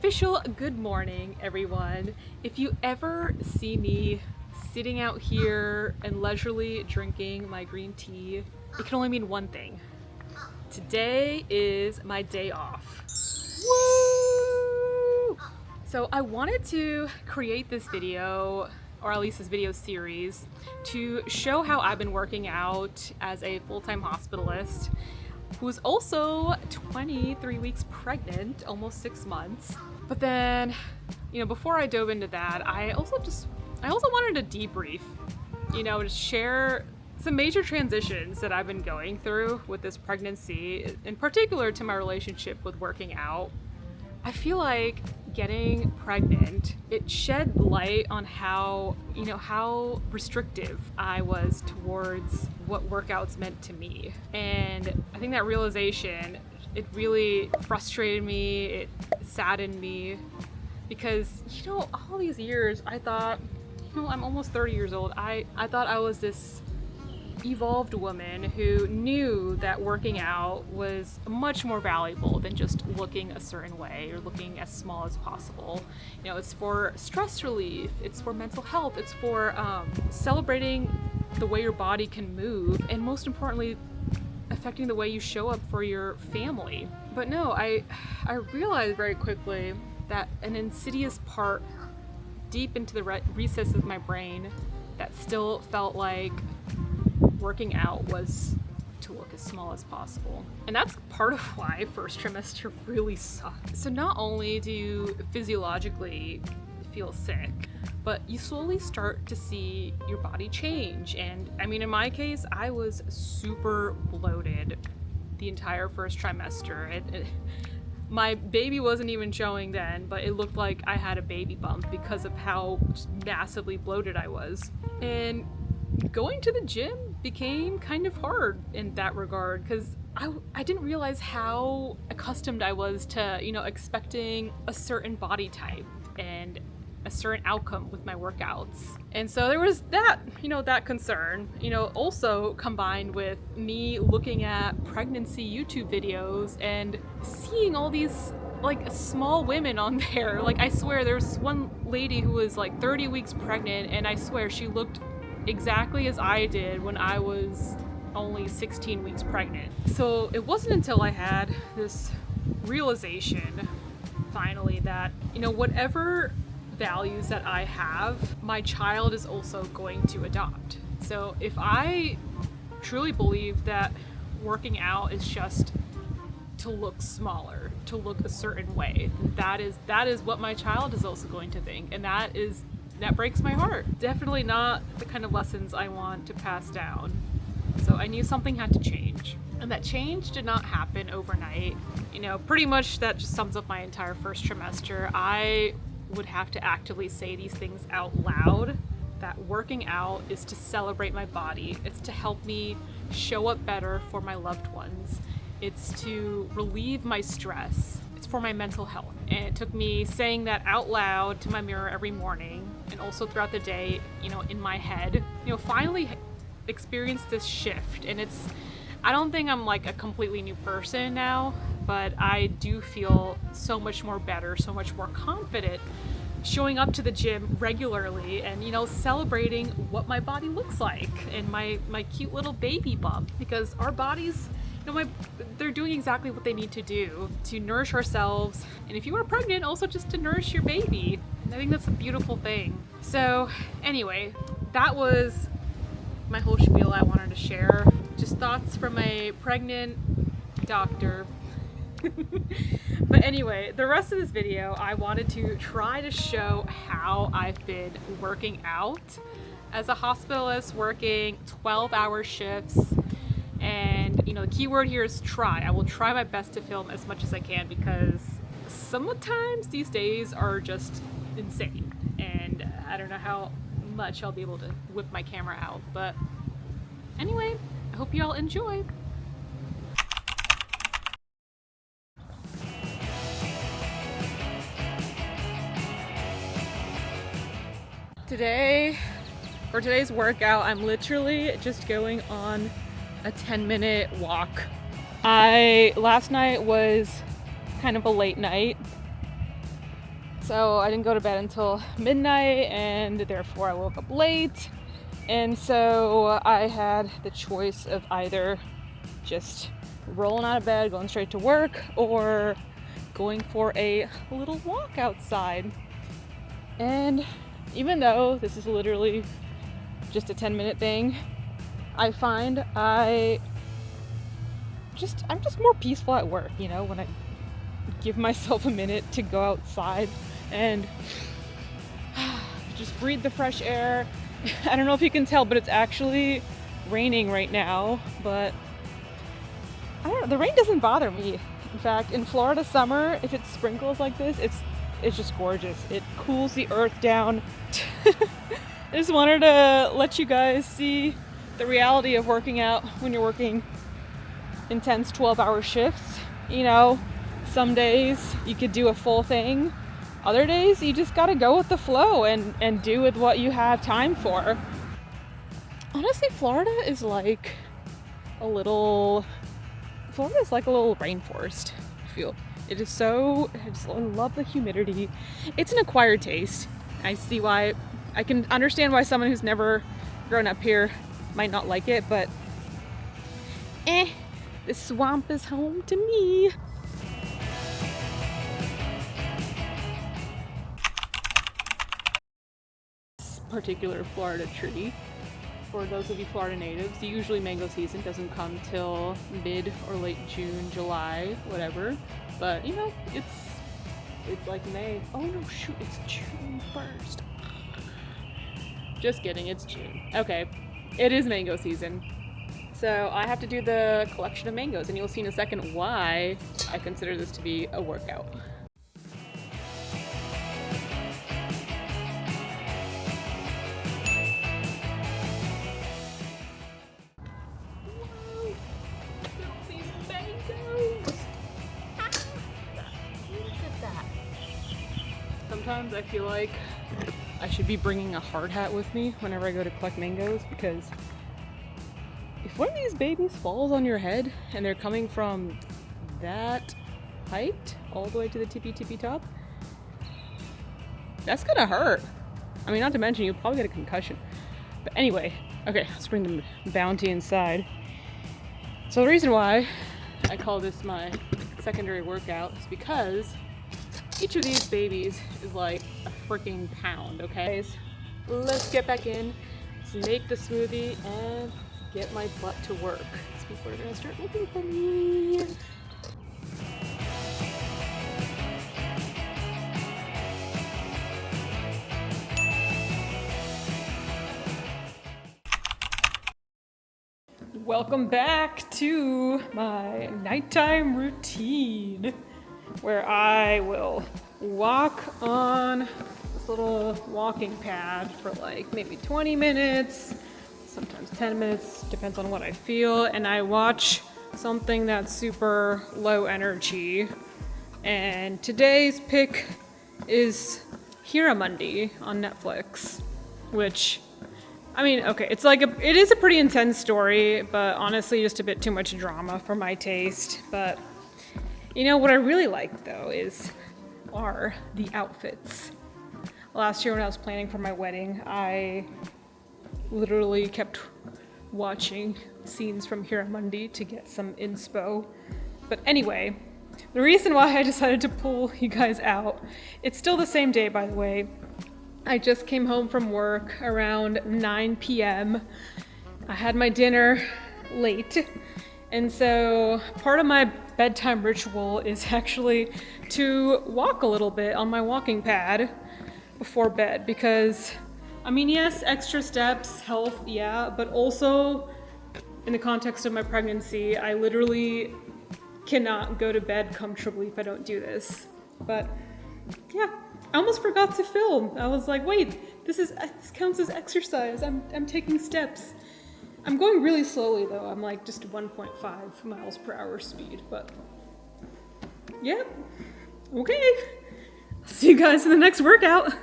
official good morning, everyone. If you ever see me sitting out here and leisurely drinking my green tea, it can only mean one thing. Today is my day off. Woo! So I wanted to create this video, or at least this video series, to show how I've been working out as a full-time hospitalist who's also 23 weeks pregnant, almost 6 months. But then, before I dove into that, I also wanted to debrief, to share some major transitions that I've been going through with this pregnancy, in particular to my relationship with working out. I feel like getting pregnant, it shed light on how restrictive I was towards what workouts meant to me. And I think that realization, it really frustrated me, it saddened me, because, all these years I thought, I'm almost 30 years old, I thought I was this evolved woman who knew that working out was much more valuable than just looking a certain way or looking as small as possible. It's for stress relief, it's for mental health, it's for celebrating the way your body can move, and most importantly, affecting the way you show up for your family. But no, I realized very quickly that an insidious part deep into the recesses of my brain that still felt like working out was to look as small as possible. And that's part of why first trimester really sucked. So not only do you physiologically feel sick, but you slowly start to see your body change. And in my case, I was super bloated the entire first trimester. My baby wasn't even showing then, but it looked like I had a baby bump because of how just massively bloated I was. And going to the gym became kind of hard in that regard, because I didn't realize how accustomed I was to, expecting a certain body type and a certain outcome with my workouts. And so there was that, that concern, also combined with me looking at pregnancy YouTube videos and seeing all these small women on there. I swear there was one lady who was 30 weeks pregnant, and I swear she looked exactly as I did when I was only 16 weeks pregnant. So it wasn't until I had this realization finally that, whatever values that I have, my child is also going to adopt. So if I truly believe that working out is just to look smaller, to look a certain way, that is what my child is also going to think, and that breaks my heart. Definitely not the kind of lessons I want to pass down. So I knew something had to change. And that change did not happen overnight. Pretty much that just sums up my entire first trimester. I would have to actively say these things out loud, that working out is to celebrate my body. It's to help me show up better for my loved ones. It's to relieve my stress. It's for my mental health. And it took me saying that out loud to my mirror every morning, and also throughout the day, in my head, finally experience this shift. And I don't think I'm a completely new person now, but I do feel so much more better, so much more confident showing up to the gym regularly and, celebrating what my body looks like and my cute little baby bump, because our bodies, they're doing exactly what they need to do to nourish ourselves, and if you are pregnant, also just to nourish your baby. I think that's a beautiful thing. So anyway, that was my whole spiel I wanted to share. Just thoughts from a pregnant doctor. But anyway, the rest of this video, I wanted to try to show how I've been working out as a hospitalist, working 12-hour shifts. And the key word here is try. I will try my best to film as much as I can, because sometimes these days are just insane, and I don't know how much I'll be able to whip my camera out. But anyway, I hope you all enjoy. For today's workout, I'm literally just going on a 10-minute walk. Last night was kind of a late night, So I didn't go to bed until midnight, and therefore I woke up late. And so I had the choice of either just rolling out of bed, going straight to work, or going for a little walk outside. And even though this is literally just a 10-minute thing, I find I'm just more peaceful at work, you know, when I give myself a minute to go outside and just breathe the fresh air. I don't know if you can tell, but it's actually raining right now, but I don't know, the rain doesn't bother me. In fact, in Florida summer, if it sprinkles like this, it's just gorgeous. It cools the earth down. I just wanted to let you guys see the reality of working out when you're working intense 12-hour shifts. You know, some days you could do a full thing. Other days you just gotta go with the flow and do with what you have time for. Honestly, Florida is like a little rainforest, I feel. I just love the humidity. It's an acquired taste. I can understand why someone who's never grown up here might not like it, but the swamp is home to me. This particular Florida tree, for those of you Florida natives, usually mango season doesn't come till mid or late June, July, whatever. But you know, it's like May. Oh no, shoot, it's June 1st. Just kidding, it's June. Okay, it is mango season. So I have to do the collection of mangoes, and you'll see in a second why I consider this to be a workout. Sometimes I feel like I should be bringing a hard hat with me whenever I go to collect mangoes, because if one of these babies falls on your head and they're coming from that height all the way to the tippy top, that's gonna hurt. I mean, not to mention you'll probably get a concussion. But anyway, okay, let's bring the bounty inside. So the reason why I call this my secondary workout is because each of these babies is like a freaking pound, okay? Let's get back in, let's make the smoothie, and get my butt to work. These people are gonna start looking for me. Welcome back to my nighttime routine, where I will walk on this little walking pad for like maybe 20 minutes, sometimes 10 minutes, depends on what I feel, and I watch something that's super low energy. And today's pick is Hiramundi on Netflix, which, I mean, okay, it is a pretty intense story, but honestly just a bit too much drama for my taste. But you know what I really like though are the outfits. Last year when I was planning for my wedding, I literally kept watching scenes from Hiramundi to get some inspo. But anyway, the reason why I decided to pull you guys out, it's still the same day, by the way. I just came home from work around 9 p.m. I had my dinner late, and so part of my bedtime ritual is actually to walk a little bit on my walking pad before bed, because I mean, yes, extra steps, health, yeah, but also in the context of my pregnancy, I literally cannot go to bed comfortably if I don't do this. But yeah, I almost forgot to film. I was like, wait, this counts as exercise. I'm taking steps. I'm going really slowly though. I'm like just 1.5 miles per hour speed, but yeah, okay. See you guys in the next workout.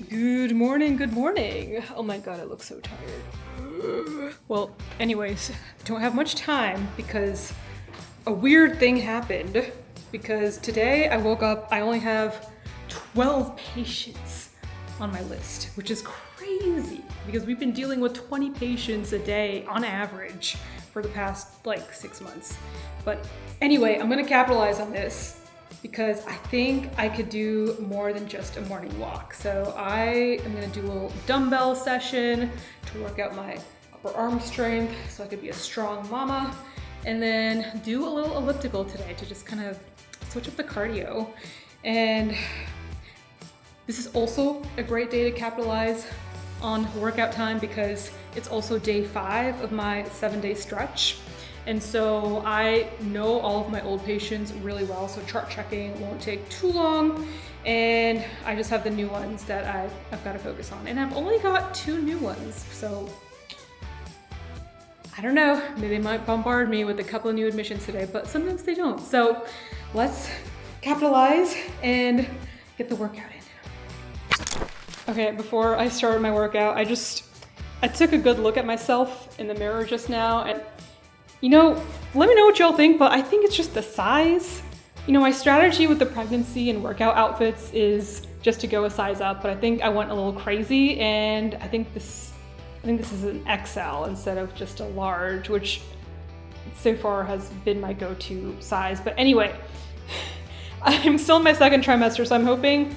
Good morning, good morning. Oh my god, I look so tired. Well, anyways, don't have much time because a weird thing happened. because today I woke up, I only have 12 patients on my list, which is crazy because we've been dealing with 20 patients a day on average for the past like 6 months. But anyway, I'm gonna capitalize on this because I think I could do more than just a morning walk. So I am gonna do a little dumbbell session to work out my upper arm strength so I could be a strong mama, and then do a little elliptical today to just kind of switch up the cardio. And this is also a great day to capitalize on workout time because it's also day 5 of my 7-day stretch. And so I know all of my old patients really well, so chart checking won't take too long. And I just have the new ones that I've got to focus on. And I've only got 2 new ones, so I don't know, maybe they might bombard me with a couple of new admissions today, but sometimes they don't. So let's capitalize and get the workout in. Okay, before I started my workout, I took a good look at myself in the mirror just now, and you know, let me know what y'all think, but I think it's just the size. You know, my strategy with the pregnancy and workout outfits is just to go a size up, but I think I went a little crazy, and I think this is an XL instead of just a large, which so far has been my go-to size. But anyway, I'm still in my 2nd trimester, so I'm hoping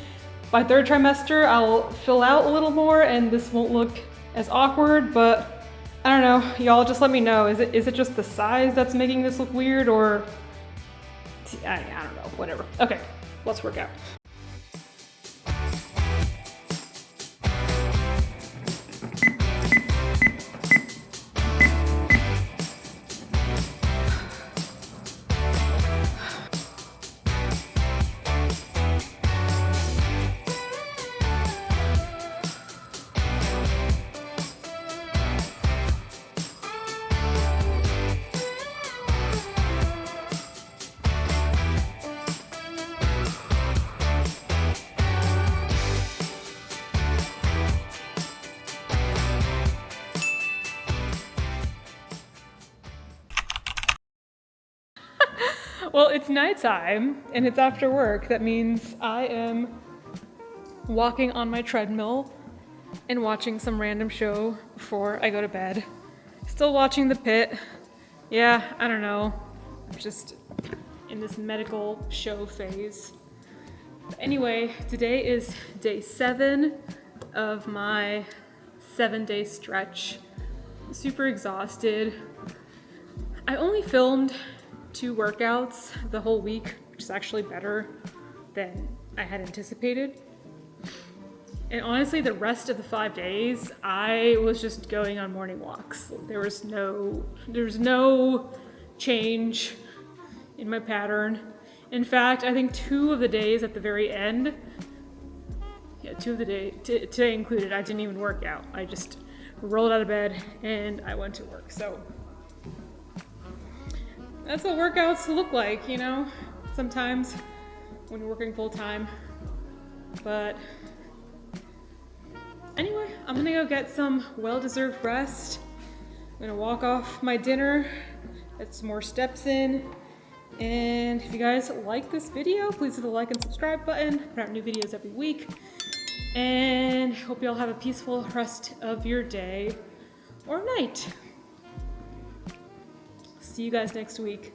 by 3rd trimester I'll fill out a little more and this won't look as awkward, but I don't know, y'all just let me know. Is it just the size that's making this look weird, or I don't know, whatever. Okay, let's work out. Well, it's nighttime and it's after work. That means I am walking on my treadmill and watching some random show before I go to bed. Still watching The Pit. Yeah, I don't know. I'm just in this medical show phase. But anyway, today is day 7 of my 7-day stretch. I'm super exhausted. I only filmed 2 workouts the whole week, which is actually better than I had anticipated. And honestly, the rest of the 5 days, I was just going on morning walks. There was no change in my pattern. In fact, I think 2 of the days at the very end, 2 of the days, today included, I didn't even work out. I just rolled out of bed and I went to work. So that's what workouts look like, you know, sometimes when you're working full time. But anyway, I'm gonna go get some well-deserved rest. I'm gonna walk off my dinner, get some more steps in. And if you guys like this video, please hit the like and subscribe button. I put out new videos every week. And hope you all have a peaceful rest of your day or night. See you guys next week.